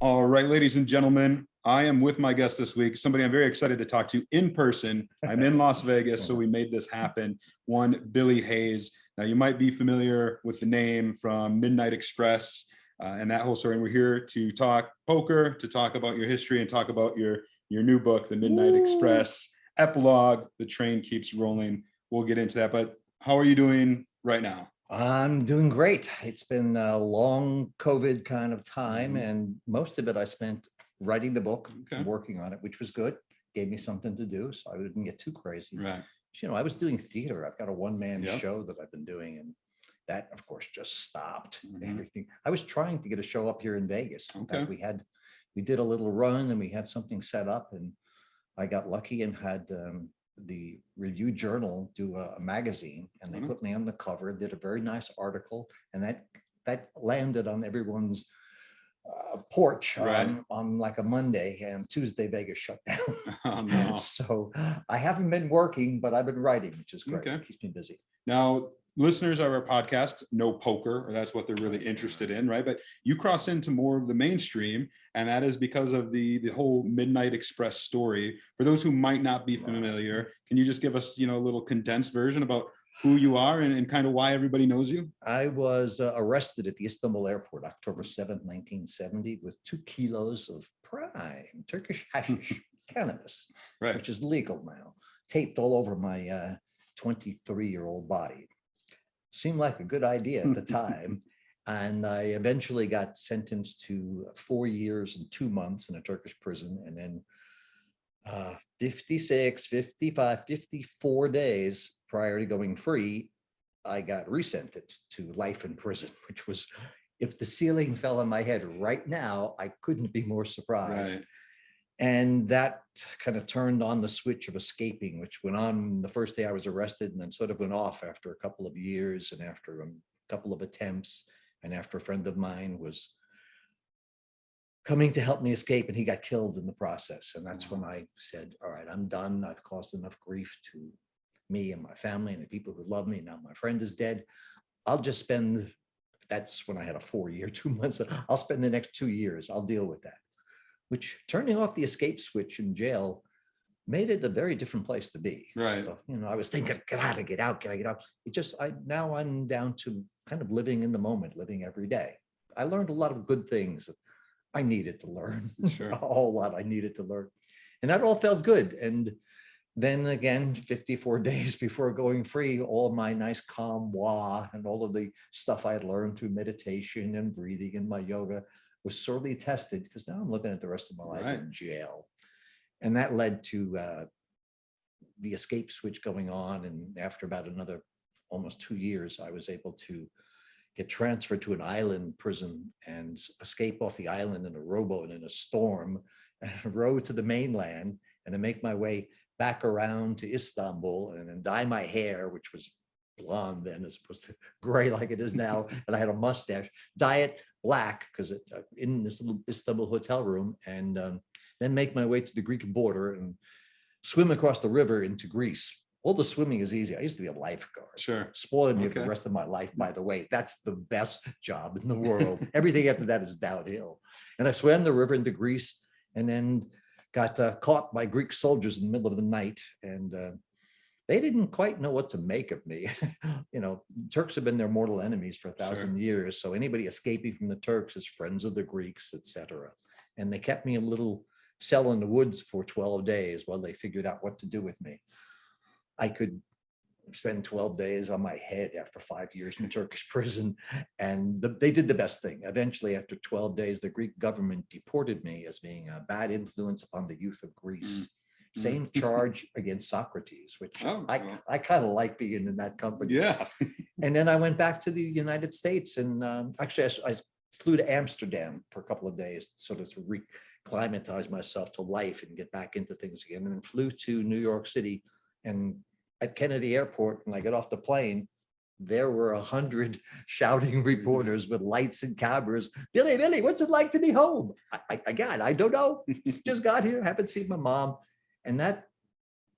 All right, ladies and gentlemen, I am with my guest this week, somebody I'm very excited to talk to in person. I'm in Las Vegas, so we made this happen. One, Billy Hayes. Now, you might be familiar with the name from Midnight Express and that whole story. And we're here to talk poker, to talk about your history, and talk about your new book, The Midnight Express Epilogue. The train keeps rolling. We'll get into that. But how are you doing right now? I'm doing great. It's been a long COVID kind of time, and most of it I spent writing the book, working on it, which was good. Gave me something to do, so I didn't get too crazy. Right. You know, I was doing theater. I've got a one-man show that I've been doing, and that, of course, just stopped. Everything. I was trying to get a show up here in Vegas. In fact, we did a little run, and we had something set up, and I got lucky and had the Review Journal do a magazine, and they put me on the cover, did a very nice article, and that landed on everyone's porch on like a Monday, and Tuesday Vegas shut down. Oh, no. So I haven't been working, but I've been writing, which is great. It keeps me busy. Now, listeners of our podcast know poker, or that's what they're really interested in, right? But you cross into more of the mainstream, and that is because of the whole Midnight Express story. For those who might not be familiar, can you just give us, a little condensed version about who you are and kind of why everybody knows you? I was arrested at the Istanbul airport, October 7th, 1970, with 2 kilos of prime Turkish hashish, cannabis, which is legal now, taped all over my 23-year-old body. Seemed like a good idea at the time. And I eventually got sentenced to 4 years and 2 months in a Turkish prison. And then 56, 55, 54 days prior to going free, I got resentenced to life in prison, which was, if the ceiling fell on my head right now, I couldn't be more surprised. Right. And that kind of turned on the switch of escaping, which went on the first day I was arrested, and then sort of went off after a couple of years and after a couple of attempts, and after a friend of mine was coming to help me escape and he got killed in the process. And that's when I said, all right, I'm done. I've caused enough grief to me and my family and the people who love me. Now my friend is dead. I'll just spend, that's when I had a 4 year, 2 months. I'll spend the next 2 years. I'll deal with that. Which, turning off the escape switch in jail made it a very different place to be. Right. So, I was thinking, get out. Can I get out? Now I'm down to kind of living in the moment, living every day. I learned a lot of good things that I needed to learn. Sure. A whole lot I needed to learn. And that all felt good. And then again, 54 days before going free, all my nice calm and all of the stuff I had learned through meditation and breathing and my yoga was sorely tested, because now I'm looking at the rest of my life in jail. And that led to the escape switch going on. And after about another almost 2 years, I was able to get transferred to an island prison and escape off the island in a rowboat in a storm and row to the mainland, and then make my way back around to Istanbul and then dye my hair, which was blonde then as opposed to gray like it is now, and I had a mustache, dye it black because in this little Istanbul hotel room, and then make my way to the Greek border and swim across the river into Greece. All the swimming is easy. I used to be a lifeguard. Sure. Spoiled me for the rest of my life, by the way. That's the best job in the world. Everything after that is downhill. And I swam the river into Greece, and then got caught by Greek soldiers in the middle of the night, and they didn't quite know what to make of me. Turks have been their mortal enemies for 1,000 years. So anybody escaping from the Turks is friends of the Greeks, etc. And they kept me in a little cell in the woods for 12 days while they figured out what to do with me. I could spend 12 days on my head after 5 years in Turkish prison. And they did the best thing. Eventually, after 12 days, the Greek government deported me as being a bad influence upon the youth of Greece. Same charge against Socrates, which I kind of like being in that company. Yeah. And then I went back to the United States, and actually I flew to Amsterdam for a couple of days, sort of to reclimatize myself to life and get back into things again, and then flew to New York City. And at Kennedy Airport, when I got off the plane, there were 100 shouting reporters with lights and cameras. Billy, what's it like to be home? I don't know. Just got here, haven't seen my mom. And that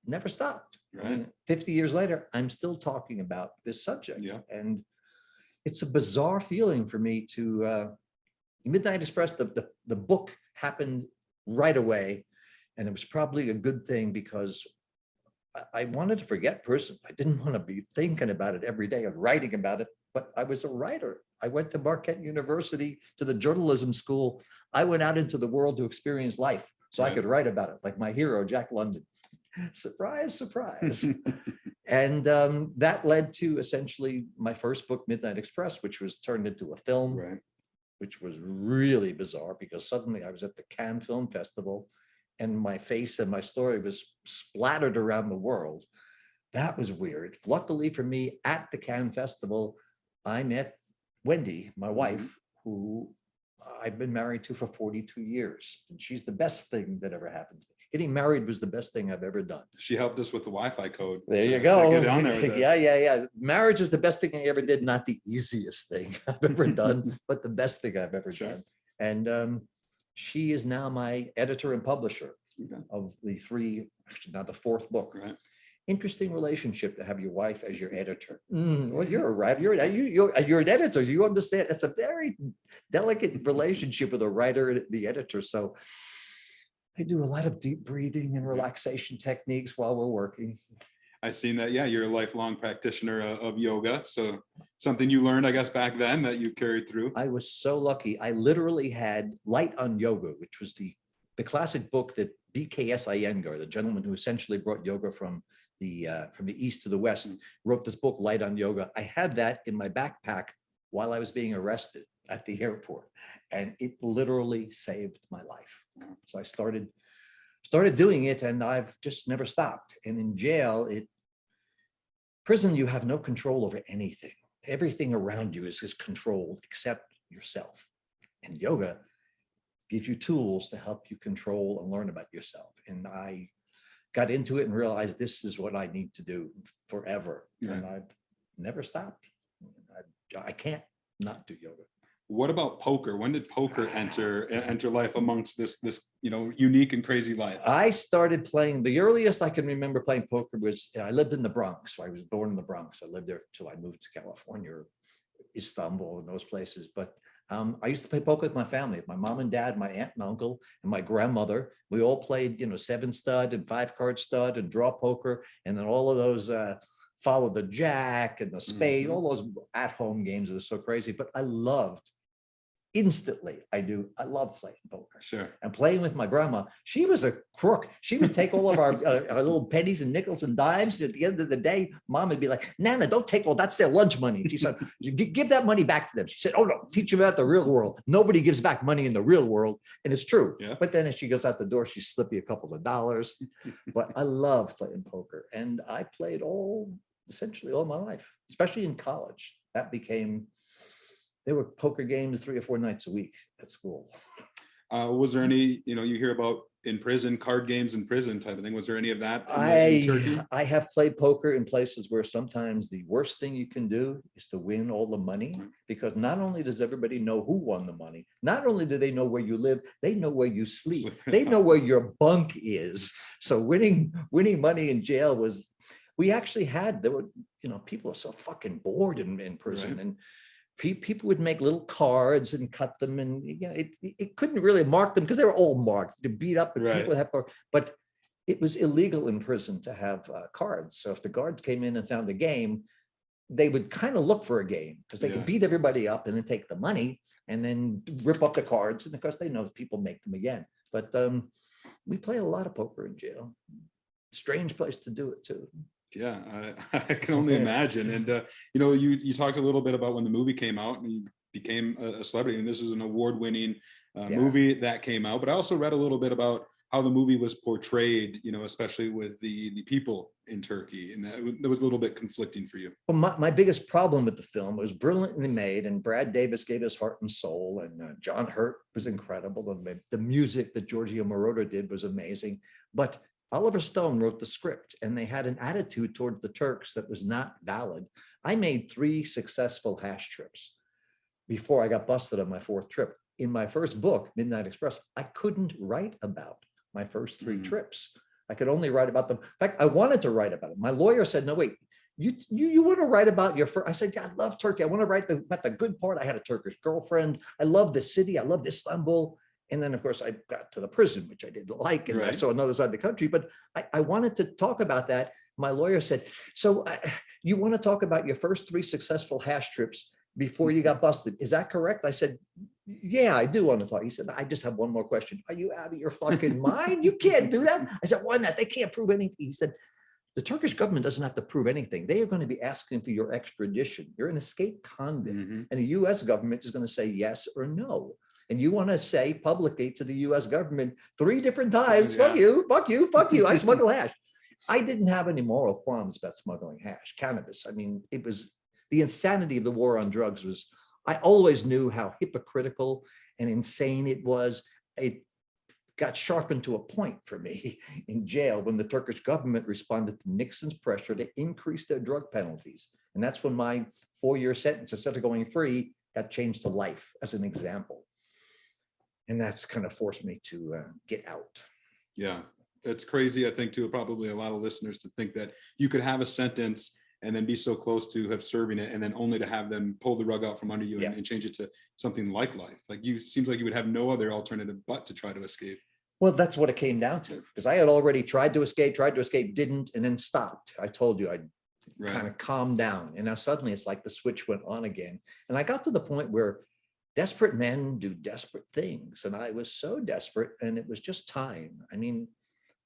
never stopped. Right. I mean, 50 years later, I'm still talking about this subject. Yeah. And it's a bizarre feeling for me to Midnight Express, the book happened right away. And it was probably a good thing because I wanted to forget prison. I didn't want to be thinking about it every day and writing about it, but I was a writer. I went to Marquette University to the journalism school. I went out into the world to experience life so I could write about it, like my hero, Jack London. Surprise, surprise. And that led to essentially my first book, Midnight Express, which was turned into a film, which was really bizarre because suddenly I was at the Cannes Film Festival and my face and my story was splattered around the world. That was weird. Luckily for me, at the Cannes Festival, I met Wendy, my wife, who I've been married to for 42 years. And she's the best thing that ever happened to me. Getting married was the best thing I've ever done. She helped us with the Wi-Fi code. There you go. Get on there with Yeah. Marriage is the best thing I ever did, not the easiest thing I've ever done, but the best thing I've ever done. And she is now my editor and publisher of the three, actually now the fourth book. Interesting relationship to have your wife as your editor. Well, you're a writer. You're an editor. You understand. It's a very delicate relationship with a writer and the editor. So I do a lot of deep breathing and relaxation techniques while we're working. I've seen that. Yeah, you're a lifelong practitioner of yoga. So something you learned, I guess, back then that you carried through. I was so lucky. I literally had Light on Yoga, which was the classic book that B.K.S. Iyengar, the gentleman who essentially brought yoga from the east to the west, wrote this book, Light on Yoga. I had that in my backpack while I was being arrested at the airport, and it literally saved my life. So I started doing it, and I've just never stopped. And in jail, prison, you have no control over anything. Everything around you is controlled except yourself. And yoga gives you tools to help you control and learn about yourself. And I got into it and realized this is what I need to do forever. And I've never stopped. I can't not do yoga. What about poker? When did poker enter life amongst this unique and crazy life? I started playing, the earliest I can remember playing poker was, I lived in the Bronx. So I was born in the Bronx. I lived there till I moved to California or Istanbul and those places. But I used to play poker with my family, my mom and dad, my aunt and uncle, and my grandmother. We all played, 7-stud and 5-card stud and draw poker. And then all of those follow the jack and the spade, all those at-home games that are so crazy. But I loved I love playing poker. Sure. And playing with my grandma. She was a crook. She would take all of our little pennies and nickels and dimes. At the end of the day, mom would be like, Nana, don't take all, that's their lunch money. She said, give that money back to them. She said, oh no, teach them about the real world. Nobody gives back money in the real world. And it's true. Yeah. But then as she goes out the door, she slipped me a couple of dollars. But I love playing poker. And I played essentially all my life, especially in college. There were poker games 3 or 4 nights a week at school. Was there any, you hear about in prison, card games in prison type of thing. Was there any of that in Turkey? I have played poker in places where sometimes the worst thing you can do is to win all the money, because not only does everybody know who won the money, not only do they know where you live, they know where you sleep. They know where your bunk is. So winning money in jail was, people are so fucking bored in prison. And people would make little cards and cut them, and it couldn't really mark them because they were all marked to beat up, and people have, but it was illegal in prison to have cards. So if the guards came in and found a game, they would kind of look for a game because they could beat everybody up and then take the money and then rip up the cards. And of course, they know people make them again. But we played a lot of poker in jail. Strange place to do it too. Yeah, I can only imagine. And, you talked a little bit about when the movie came out and you became a celebrity, and this is an award-winning movie that came out. But I also read a little bit about how the movie was portrayed, especially with the people in Turkey, and that was a little bit conflicting for you. Well, my biggest problem with the film was brilliantly made, and Brad Davis gave his heart and soul, and John Hurt was incredible, and the music that Giorgio Moroder did was amazing. But Oliver Stone wrote the script, and they had an attitude toward the Turks that was not valid. I made 3 successful hash trips before I got busted on my 4th trip. In my first book, Midnight Express, I couldn't write about my first 3 trips. I could only write about them. In fact, I wanted to write about it. My lawyer said, no, wait, you want to write about your first? I said, yeah, I love Turkey. I want to write about the good part. I had a Turkish girlfriend. I love the city. I loved Istanbul. And then, of course, I got to the prison, which I didn't like, and I saw another side of the country. But I wanted to talk about that. My lawyer said, so you want to talk about your first 3 successful hash trips before you got busted. Is that correct? I said, yeah, I do want to talk. He said, I just have one more question. Are you out of your fucking mind? You can't do that. I said, why not? They can't prove anything. He said, the Turkish government doesn't have to prove anything. They are going to be asking for your extradition. You're an escaped convict. And the US government is going to say yes or no. And you want to say publicly to the US government 3 different times, fuck you, fuck you, fuck you. I smuggle hash. I didn't have any moral qualms about smuggling hash, cannabis. I mean, it was the insanity of the war on drugs was, I always knew how hypocritical and insane it was. It got sharpened to a point for me in jail when the Turkish government responded to Nixon's pressure to increase their drug penalties. And that's when my 4-year sentence, instead of going free, got changed to life as an example. And that's kind of forced me to get out. Yeah, it's crazy. I think too, probably a lot of listeners to think that you could have a sentence and then be so close to have serving it, and then only to have them pull the rug out from under you and change it to something like life. Like seems like you would have no other alternative but to try to escape. Well, that's what it came down to, because I had already tried to escape, didn't, and then stopped. I told you I'd kind of calmed down. And now suddenly it's like the switch went on again. And I got to the point where desperate men do desperate things. And I was so desperate, and it was just time. I mean,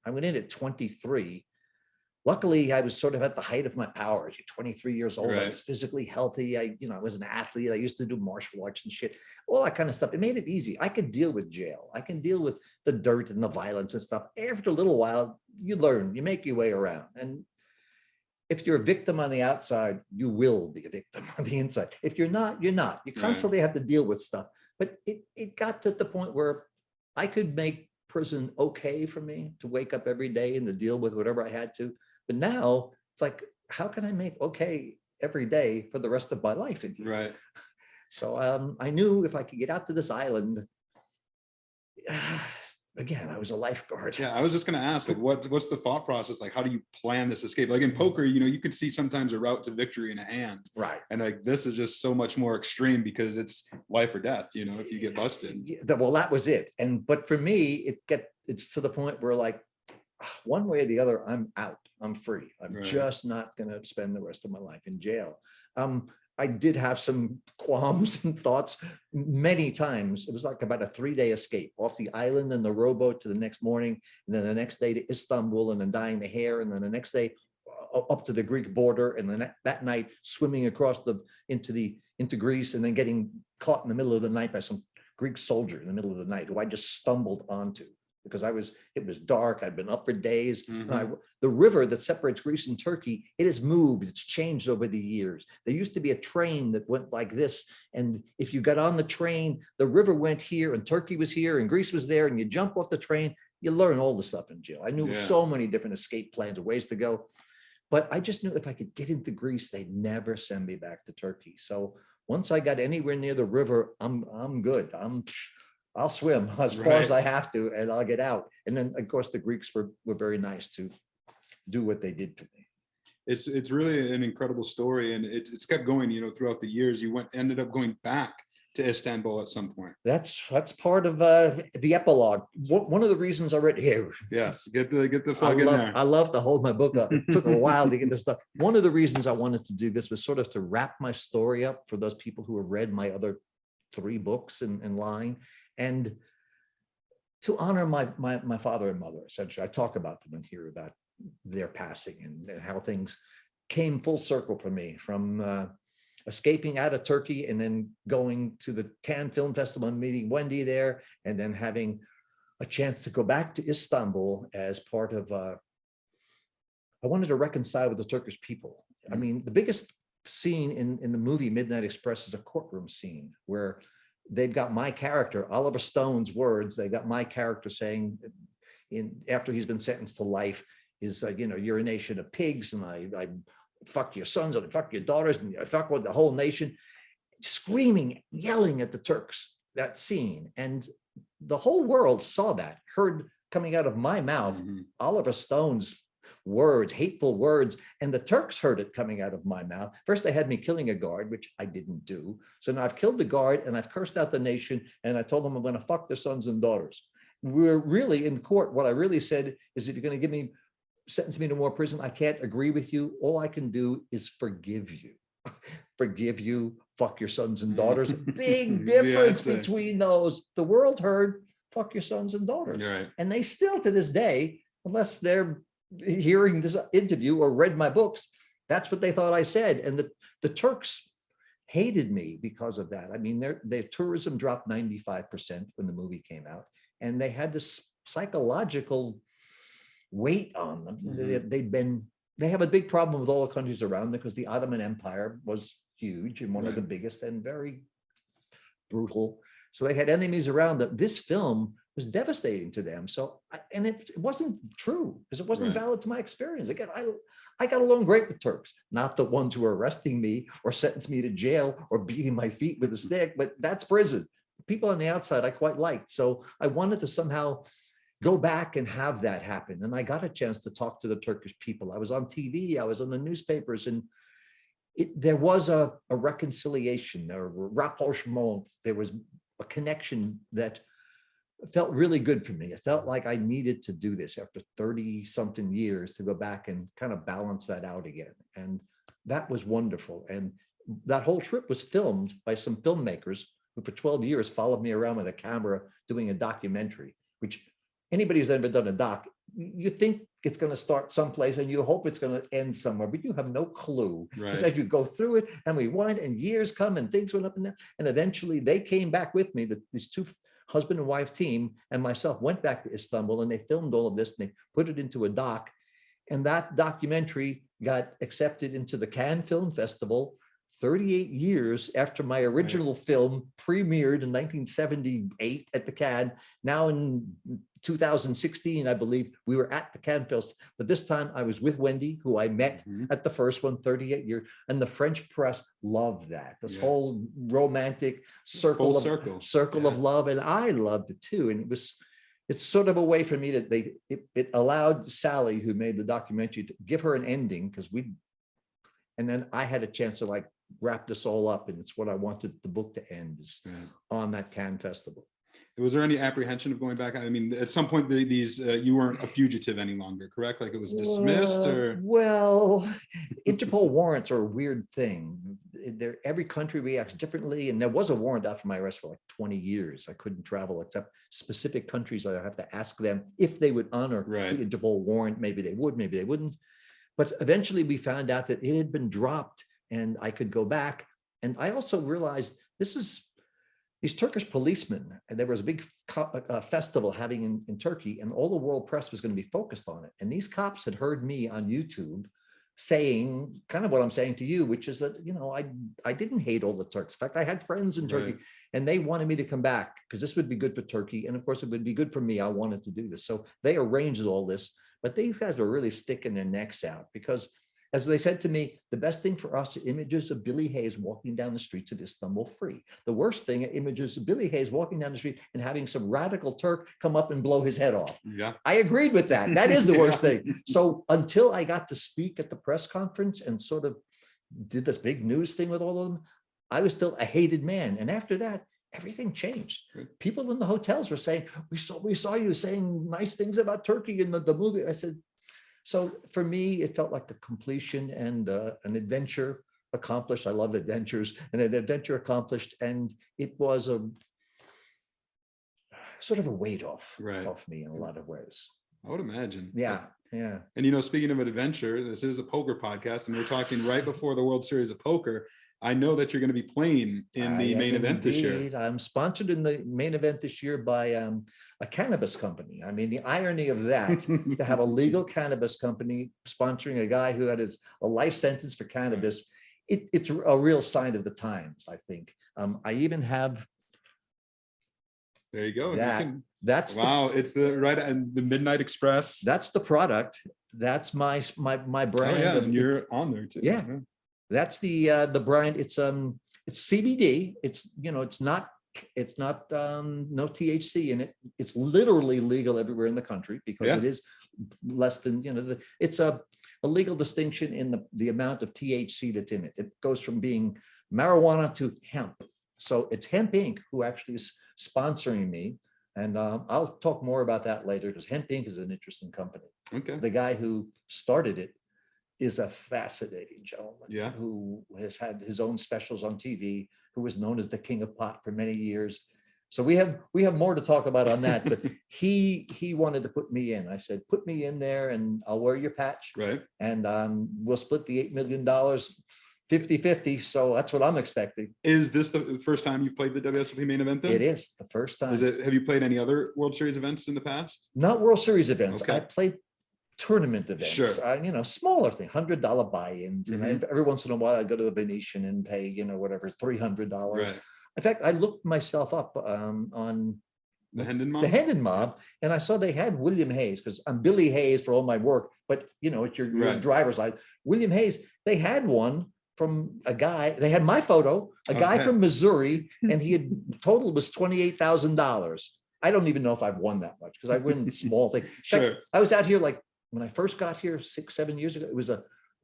I went in at 23. Luckily, I was sort of at the height of my powers. You're 23 years old. I was physically healthy. I was an athlete. I used to do martial arts and shit, all that kind of stuff. It made it easy. I could deal with jail. I can deal with the dirt and the violence and stuff. After a little while, you learn, you make your way around. And if you're a victim on the outside, you will be a victim on the inside. If you're not, you're not. You constantly have to deal with stuff. But it got to the point where I could make prison okay for me to wake up every day and to deal with whatever I had to. But now it's like, how can I make okay every day for the rest of my life? So I knew if I could get out to this island, again, I was a lifeguard. Yeah, I was just going to ask, like, what's the thought process? Like, how do you plan this escape? Like in poker, you can see sometimes a route to victory in a hand. And like, this is just so much more extreme because it's life or death, if you get busted. Well, that was it. But for me, it's to the point where, like, one way or the other, I'm out. I'm free. I'm just not going to spend the rest of my life in jail. I did have some qualms and thoughts many times. It was like about a 3-day escape off the island and the rowboat to the next morning, and then the next day to Istanbul, and then dyeing the hair, and then the next day up to the Greek border, and then that night swimming across into Greece, and then getting caught in the middle of the night by some Greek soldier in the middle of the night who I just stumbled onto. Because it was dark. I'd been up for days. The river that separates Greece and Turkey, it has moved. It's changed over the years. There used to be a train that went like this. And if you got on the train, the river went here and Turkey was here and Greece was there. And you jump off the train, you learn all the stuff in jail. I knew so many different escape plans and ways to go. But I just knew if I could get into Greece, they'd never send me back to Turkey. So once I got anywhere near the river, I'm good. I'll swim as far as I have to, and I'll get out. And then, of course, the Greeks were very nice to do what they did to me. It's really an incredible story, and it's kept going. Throughout the years, you ended up going back to Istanbul at some point. That's part of the epilogue. One of the reasons I read here. Yes, get the plug in there. I love to hold my book up. It took a while to get this stuff. One of the reasons I wanted to do this was sort of to wrap my story up for those people who have read my other 3 books in line. And to honor my father and mother, essentially. I talk about them and hear about their passing and how things came full circle for me, from escaping out of Turkey and then going to the Cannes Film Festival and meeting Wendy there, and then having a chance to go back to Istanbul as part of, I wanted to reconcile with the Turkish people. I mean, the biggest scene in the movie Midnight Express is a courtroom scene where they've got my character, Oliver Stone's words. They got my character saying, after he's been sentenced to life, is you're a nation of pigs, and I fuck your sons and I fuck your daughters and I fuck with the whole nation, screaming, yelling at the Turks. That scene, and the whole world saw that, heard coming out of my mouth, Oliver Stone's words, hateful words. And the Turks heard it coming out of my mouth. First, they had me killing a guard, which I didn't do. So now I've killed the guard and I've cursed out the nation. And I told them I'm going to fuck their sons and daughters. We're really in court. What I really said is, if you're going to sentence me to more prison, I can't agree with you. All I can do is forgive you. Forgive you, fuck your sons and daughters. Big difference between those. The world heard fuck your sons and daughters. Right. And they still, to this day, unless they're hearing this interview or read my books, that's what they thought I said. And the Turks hated me because of that. I mean, their tourism dropped 95% when the movie came out. And they had this psychological weight on them. They have a big problem with all the countries around them because the Ottoman Empire was huge and one of the biggest and very brutal. So they had enemies around them. This film was devastating to them. So, and it wasn't true because it wasn't valid to my experience. Again, I got along great with Turks, not the ones who were arresting me or sentenced me to jail or beating my feet with a stick, but that's prison. People on the outside I quite liked. So I wanted to somehow go back and have that happen. And I got a chance to talk to the Turkish people. I was on TV, I was on the newspapers, and there was a reconciliation, a rapprochement. There was a connection that felt really good for me. It felt like I needed to do this after 30 something years to go back and kind of balance that out again. And that was wonderful. And that whole trip was filmed by some filmmakers who for 12 years followed me around with a camera doing a documentary, which anybody who's ever done a doc, you think it's going to start someplace and you hope it's going to end somewhere, but you have no clue. Because as you go through it and we wind and years come and things went up and down, and eventually they came back with me, these two husband and wife team and myself went back to Istanbul and they filmed all of this and they put it into a doc. And that documentary got accepted into the Cannes Film Festival 38 years after my original film premiered in 1978 at the Cannes. Now in 2016, I believe, we were at the Cannes Festival, but this time I was with Wendy, who I met at the first one 38 years, and the French press loved that. This whole romantic circle of love, and I loved it too. And it's sort of a way for me that it allowed Sally, who made the documentary, to give her an ending, because and then I had a chance to like wrap this all up, and it's what I wanted the book to end is on that Cannes Festival. Was there any apprehension of going back? I mean, at some point, you weren't a fugitive any longer, correct? Like it was dismissed, or? Well, Interpol warrants are a weird thing. Every country reacts differently, and there was a warrant out for my arrest for like 20 years. I couldn't travel except specific countries. I have to ask them if they would honor the Interpol warrant. Maybe they would, maybe they wouldn't. But eventually, we found out that it had been dropped, and I could go back. And I also realized these Turkish policemen, and there was a big festival having in Turkey, and all the world press was going to be focused on it. And these cops had heard me on YouTube saying kind of what I'm saying to you, which is that, I didn't hate all the Turks. In fact, I had friends in Turkey and they wanted me to come back because this would be good for Turkey. And of course, it would be good for me. I wanted to do this. So they arranged all this, but these guys were really sticking their necks out because, as they said to me, the best thing for us are images of Billy Hayes walking down the streets of Istanbul free. The worst thing are images of Billy Hayes walking down the street and having some radical Turk come up and blow his head off. Yeah, I agreed with that. That is the worst thing. So until I got to speak at the press conference and sort of did this big news thing with all of them, I was still a hated man. And after that, everything changed. People in the hotels were saying, we saw you saying nice things about Turkey in the movie. I said, so for me, it felt like the completion and an adventure accomplished. I love adventures, and an adventure accomplished. And it was a sort of a weight off me in a lot of ways. I would imagine. Yeah. And, speaking of an adventure, this is a poker podcast, and we're talking right before the World Series of Poker. I know that you're going to be playing in the main event this year. I'm sponsored in the main event this year by a cannabis company. I mean, the irony of that, to have a legal cannabis company sponsoring a guy who had a life sentence for cannabis, it's a real sign of the times, I think. I even have. There you go. That's it's the Midnight Express. That's the product. That's my brand. Oh yeah, and you're on there too. Yeah. That's the brand. It's CBD. It's not no THC in it. It's literally legal everywhere in the country because it is less than, it's a legal distinction in the amount of THC that's in it. It goes from being marijuana to hemp. So it's Hemp Inc. who actually is sponsoring me. And I'll talk more about that later because Hemp Inc. is an interesting company. Okay. The guy who started it is a fascinating gentleman, Yeah, who has had his own specials on TV, who was known as the King of Pot for many years. So we have more to talk about on that, but he wanted to put me in. I said, put me in there and I'll wear your patch. right. And we'll split the $8 million 50-50. So that's what I'm expecting. Is this the first time you've played the WSOP main event then? It is the first time. Have you played any other World Series events in the past? Not World Series events. Okay. I played tournament events, Sure. Smaller thing, $100 buy-ins. Mhm. And every once in a while I go to the Venetian and pay, whatever, $300. Right. In fact, I looked myself up on The Hendon Mob? the Hendon Mob, and I saw they had William Hayes, because I'm Billy Hayes for all my work, but it's your Right. driver's license. William Hayes, they had one from a guy, they had my photo, a guy Okay. from Missouri, and he had total was $28,000. I don't even know if I've won that much because I win small things. Sure. I was out here like when I first got here 6-7 years ago. It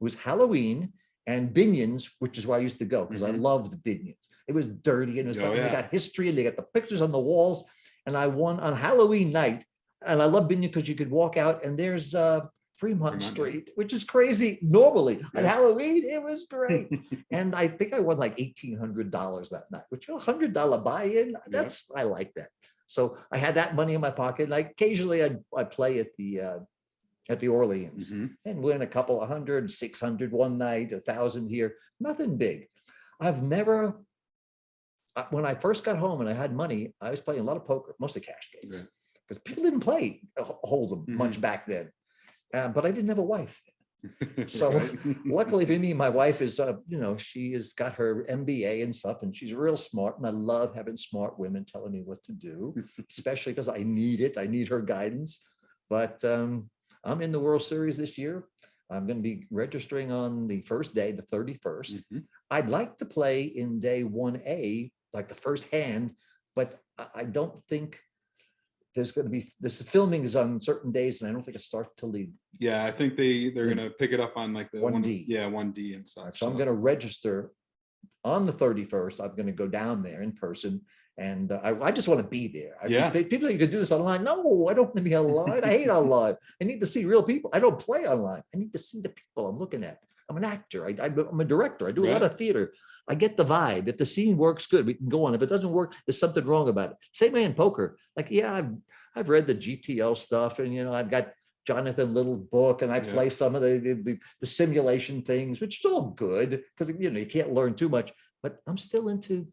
was Halloween and Binion's, which is where I used to go because I Mhm. loved Binion's. It was dirty and it was Oh, stuff. And they yeah. got history and they got the pictures on the walls. And I won on Halloween night. And I love Binion because you could walk out and there's Fremont Street, which is crazy. Normally on Yeah. Halloween, it was great. And I think I won like $1,800 that night, which $100 buy-in. I like that. So I had that money in my pocket, and occasionally I play at the Orleans Mhm. and win a couple of hundred, 600 one night, 1,000 here. Nothing big. I've never. When I first got home and I had money, I was playing a lot of poker, mostly cash games, Right. because people didn't play hold'em much Mhm. back then. But I didn't have a wife. So Right. luckily for me, my wife is, she has got her MBA and stuff, and she's real smart. And I love having smart women telling me what to do, especially because I need it. I need her guidance. But I'm in the World Series this year. I'm going to be registering on the first day, the 31st. Mhm. I'd like to play in day 1A, like the first hand, but I don't think there's going to be, this filming is on certain days, and I don't think it starts till the Yeah, I think they're gonna pick it up on like the 1D. 1D and stuff. So I'm going to register on the 31st. I'm going to go down there in person, and I just want to be there. People, you could do this online. No, I don't want to be online. I hate online. I need to see real people. I don't play online. I need to see the people I'm looking at. I'm an actor. I'm a director. I do a lot of theater. I get the vibe. If the scene works good, we can go on. If it doesn't work, there's something wrong about it. Same way in poker. Like, yeah, I've read the GTO stuff, and I've got Jonathan Little's book, and I play some of the simulation things, which is all good because you can't learn too much. But I'm still into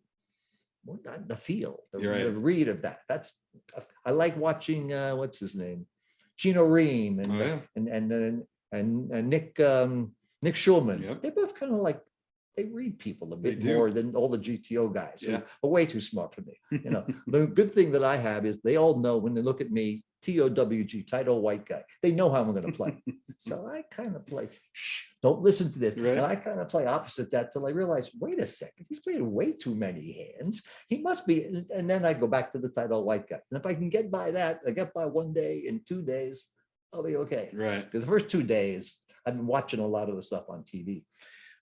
the feel, the read of that. I like watching what's his name, Gino Ream and Nick Schulman. Yep. They're both kind of like, they read people a bit They do. more than all the GTO guys who Yeah. are way too smart for me. The good thing that I have is they all know when they look at me, TOWG, title white guy, they know how I'm going to play. So I kind of play, shh, don't listen to this. Right. And I kind of play opposite that till I realize, wait a second, he's playing way too many hands. He must be, and then I go back to the title white guy. And if I can get by that, I get by 1 day, in 2 days, I'll be okay. Right. Because the first 2 days, I've been watching a lot of the stuff on TV.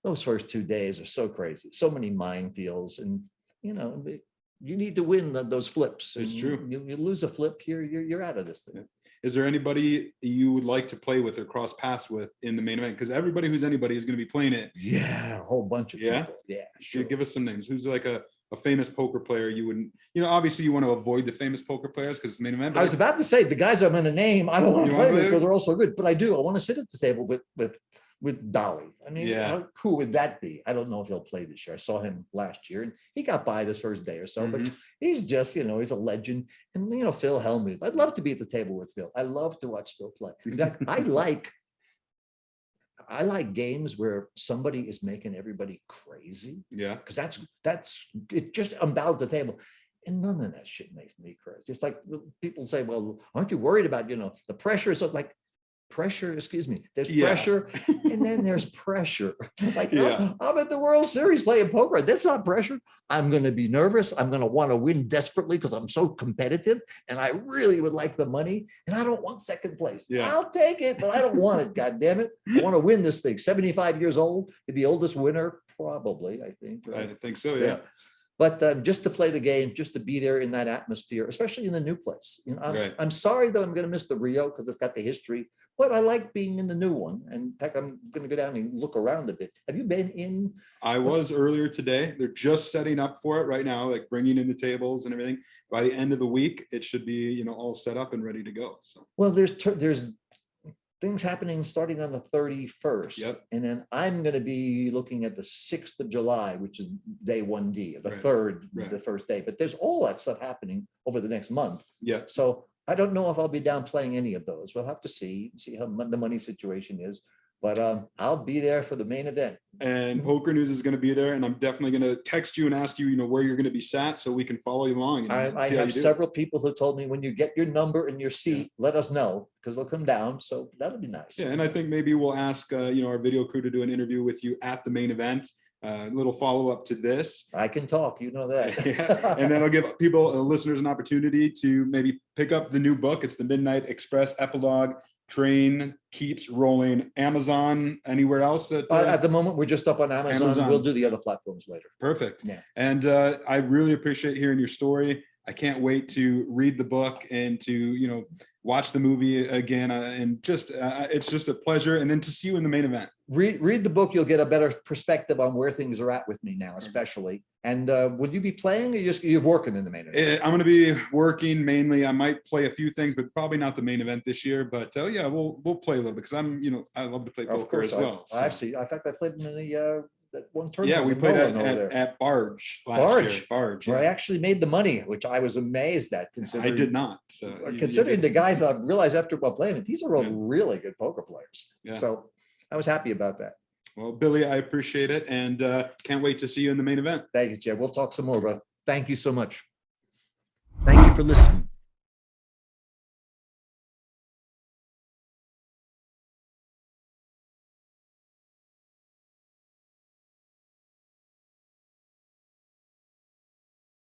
Those first 2 days are so crazy, so many minefields, and you need to win those flips. It's And true. You lose a flip here, you're out of this thing. Is there anybody you would like to play with or cross paths with in the main event? Because everybody who's anybody is going to be playing it. Yeah, a whole bunch of Yeah? people. Yeah, sure. Give us some names. Who's like a famous poker player you wouldn't, obviously you want to avoid the famous poker players because it's the main event. I was about to say the guys I'm going to name, I don't want to You play wanna with play because they're all so good, but I do. I want to sit at the table with Dolly. I mean, how cool would that be? I don't know if he'll play this year. I saw him last year and he got by this first day or so, but he's just, he's a legend. And, Phil Hellmuth, I'd love to be at the table with Phil. I love to watch Phil play. In fact, I like games where somebody is making everybody crazy. Yeah. Because that's it. Just about the table. And none of that shit makes me crazy. It's like people say, well, aren't you worried about, the pressure? So like, pressure, excuse me, there's Yeah. pressure, and then there's pressure. Like, Yeah. I'm at the World Series playing poker. That's not pressure. I'm going to be nervous. I'm going to want to win desperately because I'm so competitive and I really would like the money and I don't want second place. Yeah. I'll take it, but I don't want it. God damn it. I want to win this thing. 75 years old, the oldest winner, probably, I think. I Right? think so. Yeah. But just to play the game, just to be there in that atmosphere, especially in the new place. You know, Right. I'm sorry that I'm going to miss the Rio because it's got the history, but I like being in the new one. And in fact, I'm going to go down and look around a bit. Have you been in? I was earlier today. They're just setting up for it right now, like bringing in the tables and everything. By the end of the week, it should be, all set up and ready to go. So, Well, there's things happening starting on the 31st. Yep. And then I'm going to be looking at the 6th of July, which is day 1D, the Right. third, Right. the first day. But there's all that stuff happening over the next month. yeah. So I don't know if I'll be down playing any of those. We'll have to see how the money situation is. But I'll be there for the main event. And Poker News is going to be there. And I'm definitely going to text you and ask you, where you're going to be sat so we can follow you along. I see how have you do. several people who told me when you get your number and your seat, let us know because they'll come down. So that'll be nice. Yeah. And I think maybe we'll ask, our video crew to do an interview with you at the main event. A little follow up to this. I can talk, you know that. Yeah. And then I'll give people, listeners, an opportunity to maybe pick up the new book. It's the Midnight Express Epilogue. Train keeps rolling. Amazon, anywhere else that At the moment, we're just up on Amazon. Amazon. We'll do the other platforms later. Perfect. Yeah. And I really appreciate hearing your story. I can't wait to read the book and to, watch the movie again. And just, it's just a pleasure. And then to see you in the main event. Read the book. You'll get a better perspective on where things are at with me now, especially. And will you be playing or you're working in the main event? I'm going to be working mainly. I might play a few things, but probably not the main event this year. But yeah, we'll play a little bit because I love to play poker as well. I've seen. In fact, I played in that one tournament. Yeah, we in played Nolan over there, at Barge last year. Barge, where I yeah. actually made the money, which I was amazed at. I did not. So Considering the guys, I realized after playing it, these are all Yeah. really good poker players. Yeah. So I was happy about that. Well, Billy, I appreciate it and can't wait to see you in the main event. Thank you, Chad. We'll talk some more, bro. Thank you so much. Thank you for listening.